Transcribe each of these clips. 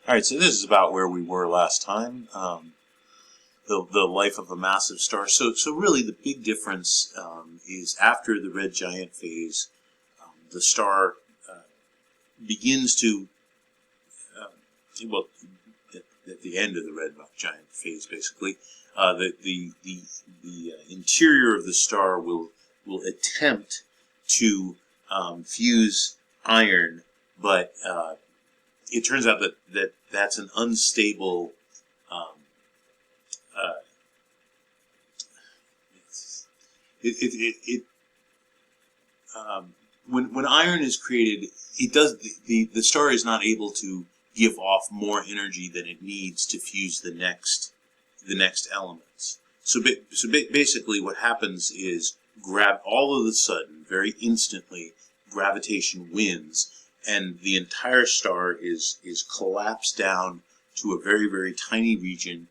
All right, so this is about where we were last time. The life of a massive star. So really, the big difference is after the red giant phase, the star begins to well, at the end of the red giant phase, basically, the interior of the star will attempt to fuse iron, but it turns out that that's an unstable when iron is created, it does the star is not able to give off more energy than it needs to fuse the next elements. So basically, what happens is all of a sudden, very instantly, gravitation wins, and the entire star is collapsed down to a very, very tiny region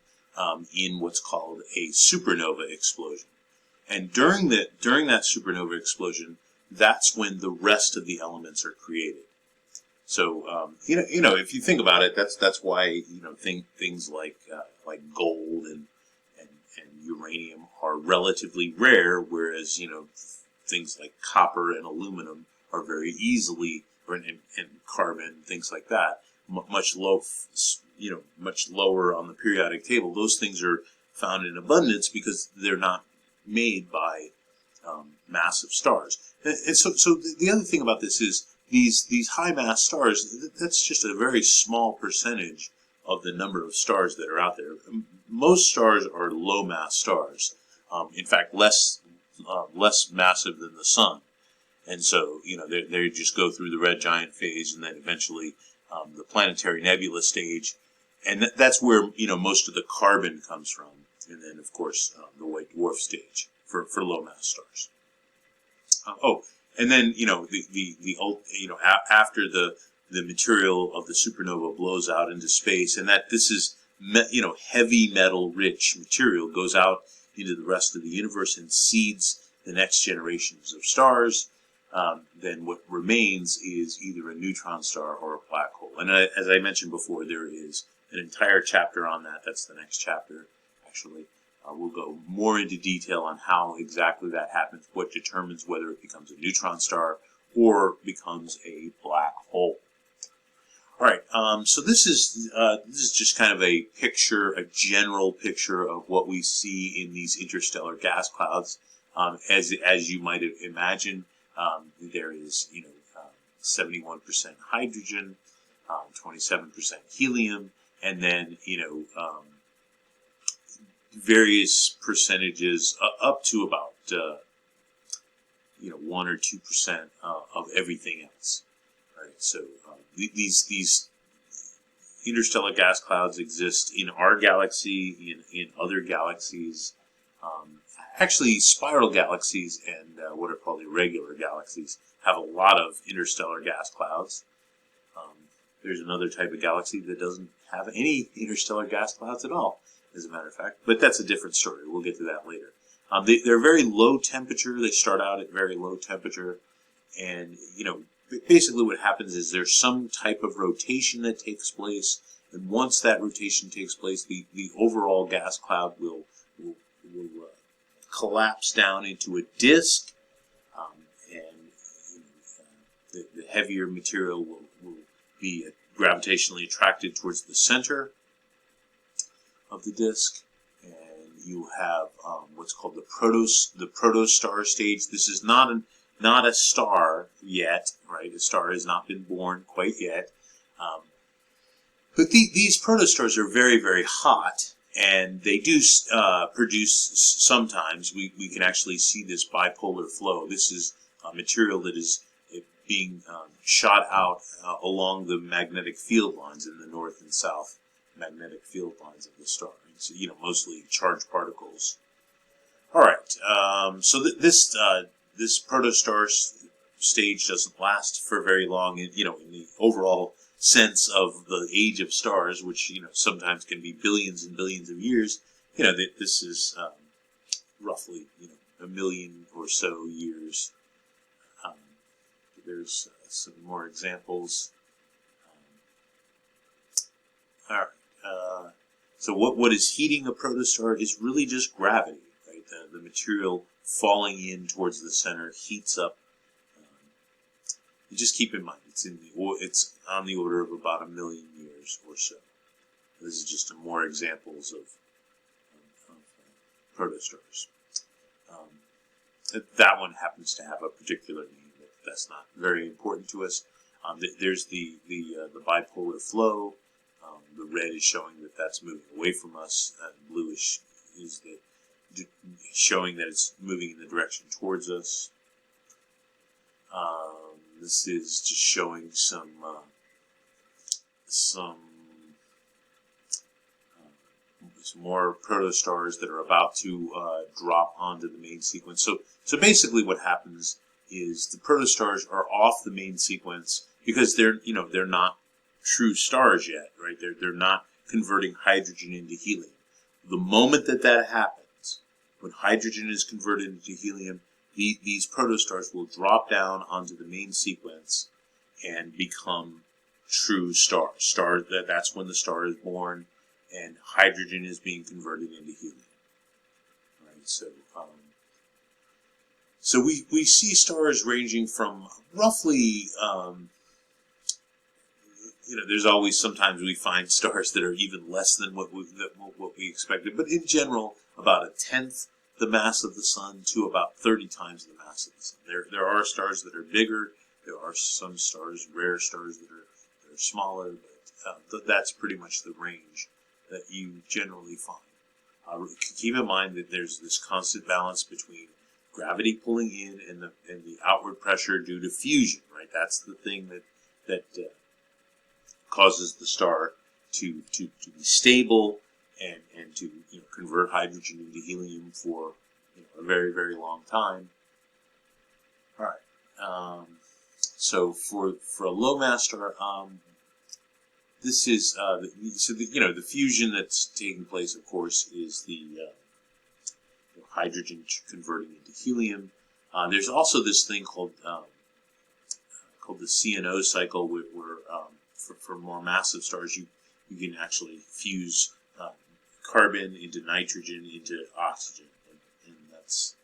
in what's called a supernova explosion. And during that supernova explosion, that's when the rest of the elements are created. So if you think about it, that's why things like gold and uranium are relatively rare, whereas things like copper and aluminum are very easily, and carbon, things like that, much lower on the periodic table. Those things are found in abundance because they're not made by massive stars. And so the other thing about this is these high mass stars, that's just a very small percentage of the number of stars that are out there. Most stars are low mass stars. In fact, less massive than the sun. And so, they just go through the red giant phase and then eventually the planetary nebula stage. And that's where, most of the carbon comes from. And then, of course, the white dwarf stage for low mass stars. And then, after the material of the supernova blows out into space, and that this is, heavy metal rich material goes out into the rest of the universe and seeds the next generations of stars, then what remains is either a neutron star or a black hole. And as I mentioned before, there is an entire chapter on that. That's the next chapter, actually. We'll go more into detail on how exactly that happens, what determines whether it becomes a neutron star or becomes a black hole. All right, so this is just kind of a picture, a general picture of what we see in these interstellar gas clouds. As you might imagine, there is 71% hydrogen, 27% helium, and then various percentages up to about 1 or 2% of everything else. All right, so these interstellar gas clouds exist in our galaxy, in other galaxies. Actually, spiral galaxies and what are called irregular galaxies have a lot of interstellar gas clouds. There's another type of galaxy that doesn't have any interstellar gas clouds at all, as a matter of fact. But that's a different story. We'll get to that later. They're very low temperature. They start out at very low temperature. And, basically what happens is there's some type of rotation that takes place. And once that rotation takes place, the overall gas cloud will collapse down into a disk. And the heavier material will be gravitationally attracted towards the center of the disk, and you have what's called the protostar stage. This is not a star yet, right? A star has not been born quite yet, but these protostars are very, very hot, and they do produce sometimes. We can actually see this bipolar flow. This is material that is being shot out along the magnetic field lines in the north and south magnetic field lines of the star. So, mostly charged particles. All right. So this protostar stage doesn't last for very long. In the overall sense of the age of stars, which sometimes can be billions and billions of years. This is roughly 1 million or so years. There's some more examples. All right. So what is heating a protostar is really just gravity, right? The material falling in towards the center heats up. Just keep in mind, it's on the order of about 1 million years or so. This is just more examples of protostars. That one happens to have a particular name, but that's not very important to us. There's the bipolar flow. The red is showing that that's moving away from us. Bluish is showing that it's moving in the direction towards us. This is just showing some more protostars that are about to drop onto the main sequence. So basically, what happens is the protostars are off the main sequence because they're not true stars yet, right? They're not converting hydrogen into helium. The moment that happens, when hydrogen is converted into helium, these protostars will drop down onto the main sequence and become true stars. That's when the star is born, and hydrogen is being converted into helium. Right. So we see stars ranging from roughly. There's always sometimes we find stars that are even less than what we expected, but in general, about 1/10 the mass of the sun to about 30 times the mass of the sun. There are stars that are bigger. There are some stars, rare stars that are smaller, but that's pretty much the range that you generally find. Keep in mind that there's this constant balance between gravity pulling in and the outward pressure due to fusion. Right, that's the thing that causes the star to be stable and to convert hydrogen into helium for a very, very long time. All right. So for a low mass star, this is the fusion that's taking place. Of course, is the hydrogen converting into helium. There's also this thing called the CNO cycle, where for more massive stars, you can actually fuse carbon into nitrogen into oxygen, and that's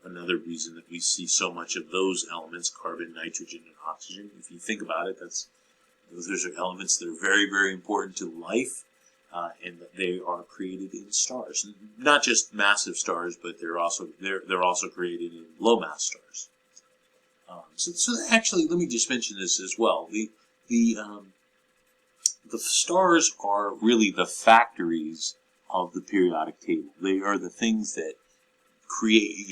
another reason that we see so much of those elements: carbon, nitrogen, and oxygen. If you think about it, those are elements that are very, very important to life, and that they are created in stars, and not just massive stars, but they're also created in low mass stars. So actually, let me just mention this as well. The stars are really the factories of the periodic table. They are the things that create,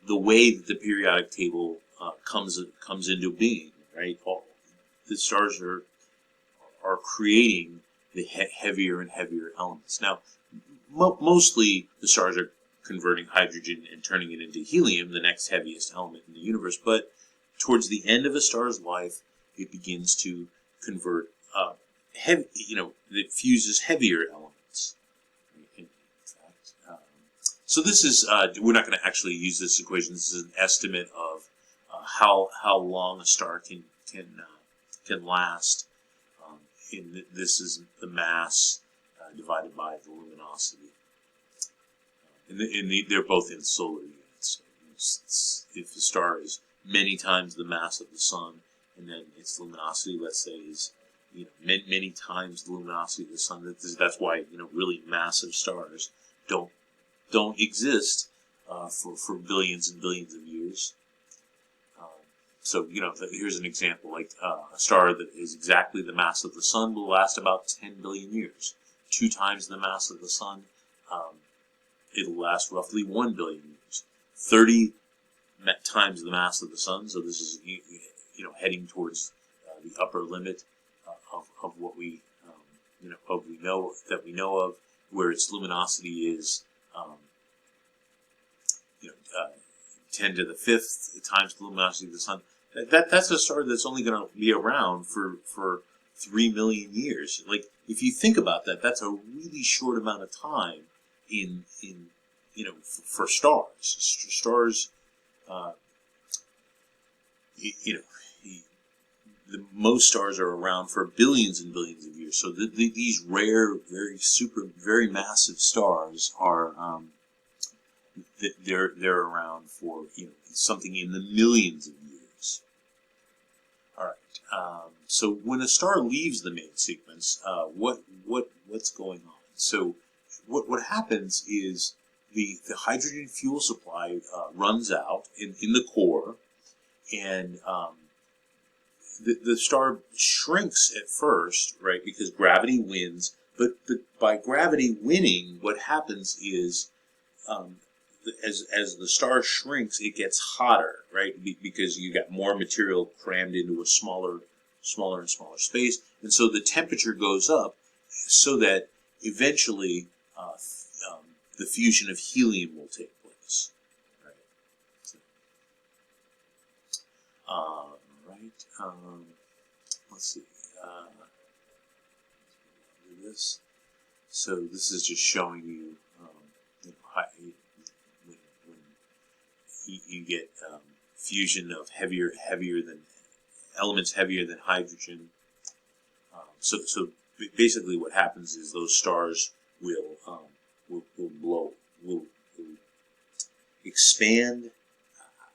the way that the periodic table comes into being. Right, the stars are creating the heavier and heavier elements. Now, mostly the stars are converting hydrogen and turning it into helium, the next heaviest element in the universe. But towards the end of a star's life, it begins to convert it fuses heavier elements. In fact, so this is we're not going to actually use this equation. This is an estimate of how long a star can last. This is the mass divided by the luminosity. And they're both in solar units. So if the star is many times the mass of the sun, and then its luminosity, let's say, is many times the luminosity of the sun. That's why really massive stars don't exist for billions and billions of years. So here's an example: like a star that is exactly the mass of the sun will last about 10 billion years. 2 times the mass of the sun. It'll last roughly 1 billion years. 30 times the mass of the sun, so this is heading towards the upper limit of what we know of, where its luminosity is 10 to the 5th times the luminosity of the sun. That's a star that's only going to be around for 3 million years. Like, if you think about that, that's a really short amount of time for stars. Stars, most stars are around for billions and billions of years. So these rare, very massive stars are they're around for something in the millions of years. All right. So when a star leaves the main sequence, what's going on? So what happens is the hydrogen fuel supply runs out in the core, and the star shrinks at first, right? Because gravity wins. But by gravity winning, what happens is as the star shrinks, it gets hotter, right? Because you got more material crammed into a smaller and smaller space, and so the temperature goes up, so that eventually the fusion of helium will take place. Right. Let's see. Do this. So this is just showing you, when you get fusion of heavier than elements heavier than hydrogen. So basically, what happens is those stars will expand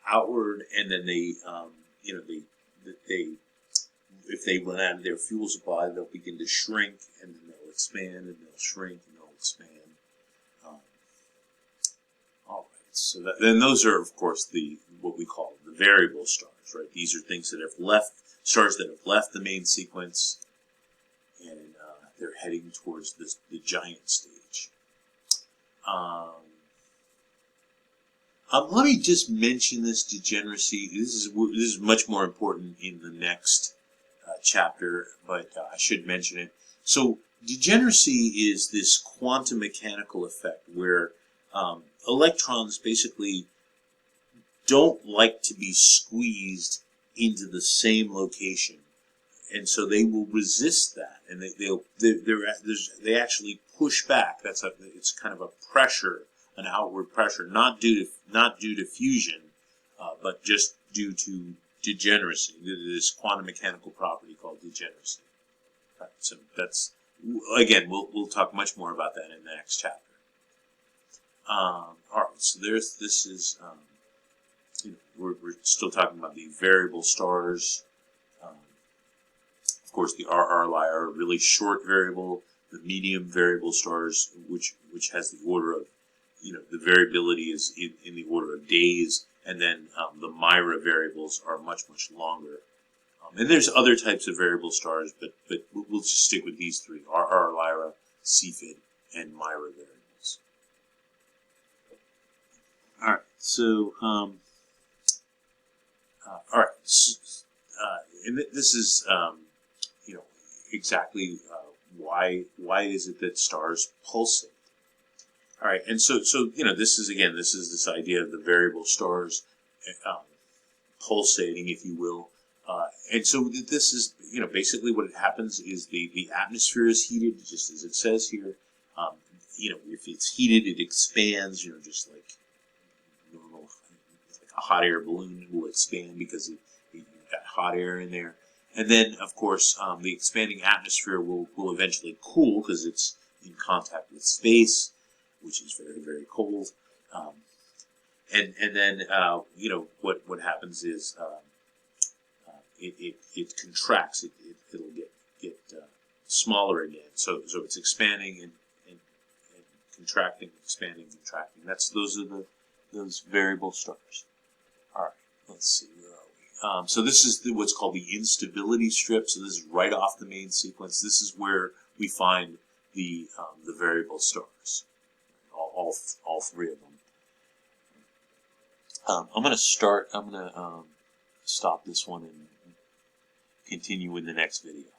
outward, and then they if they run out of their fuel supply, they'll begin to shrink, and then they'll expand, and they'll shrink, and they'll expand. All right. So then those are, of course, what we call the variable stars, right? These are things that have left stars that have left the main sequence, and they're heading towards the giant stage. Let me just mention this degeneracy. This is much more important in the next chapter, but I should mention it. So degeneracy is this quantum mechanical effect where electrons basically don't like to be squeezed into the same location, and so they will resist that, and they actually push back. It's kind of a pressure, an outward pressure, not due to fusion, but just due to degeneracy. This quantum mechanical property called degeneracy. Right, so that's, again, we'll talk much more about that in the next chapter. All right, so this is we're still talking about the variable stars. Of course, the RR Lyra are really short variable. The medium variable stars, which has the order of, the variability is in the order of days, and then the Myra variables are much longer. And there's other types of variable stars, but we'll just stick with these three: RR Lyra, Cepheid, and Myra variables. All right, so all right, and this is exactly why is it that stars pulsate? All right, and so this is this idea of the variable stars pulsating, if you will, and so this is basically what happens is the atmosphere is heated, just as it says here. If it's heated, it expands. Just like normal, like a hot air balloon will expand because you've got hot air in there. And then, of course, the expanding atmosphere will eventually cool because it's in contact with space, which is very cold. And then what happens is it contracts. It'll get smaller again. So it's expanding and contracting, expanding, contracting. Those variable stars. All right, let's see. So this is what's called the instability strip. So this is right off the main sequence. This is where we find the variable stars, all three of them. I'm going to stop this one and continue in the next video.